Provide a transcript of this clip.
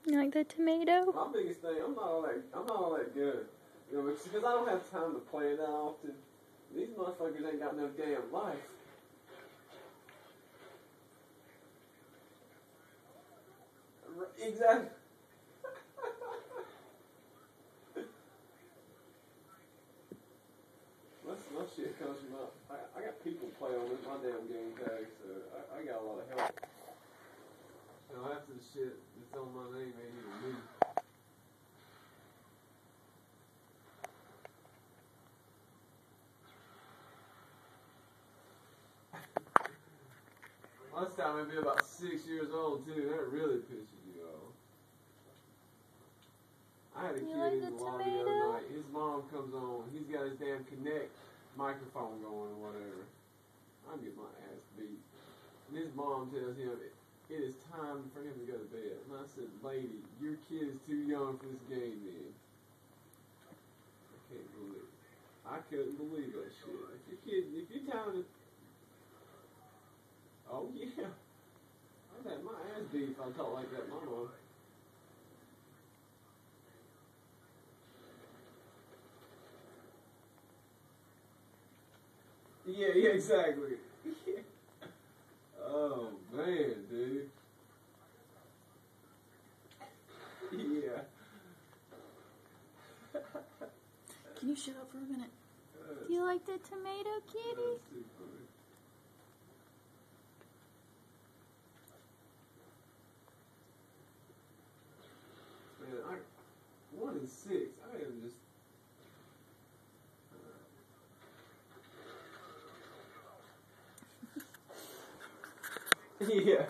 You like the tomato? My biggest thing, I'm not all that good. You know, because I don't have time to play that often. These motherfuckers ain't got no damn life. Exactly. My shit comes from I got people play on my damn game tag, so I got a lot of help. You know, after the shit that's on my name ain't even me. Last time I'd be about 6 years old too. That really pisses you off. I had a kid in the lobby the other night. His mom comes on. He's got his damn Connect microphone going or whatever. I get my ass beat. And his mom tells him it is time for him to go to bed. And I said, lady, your kid is too young for this game, man. I can't believe it. I couldn't believe that shit. If you're telling it, oh yeah. I'd have my ass beat if I talk like that, mama. Yeah, exactly. Oh, man, dude. Yeah. Can you shut up for a minute? Do you like the tomato, kitty? That's too funny. Man, 1 in 6. I am just... Yeah.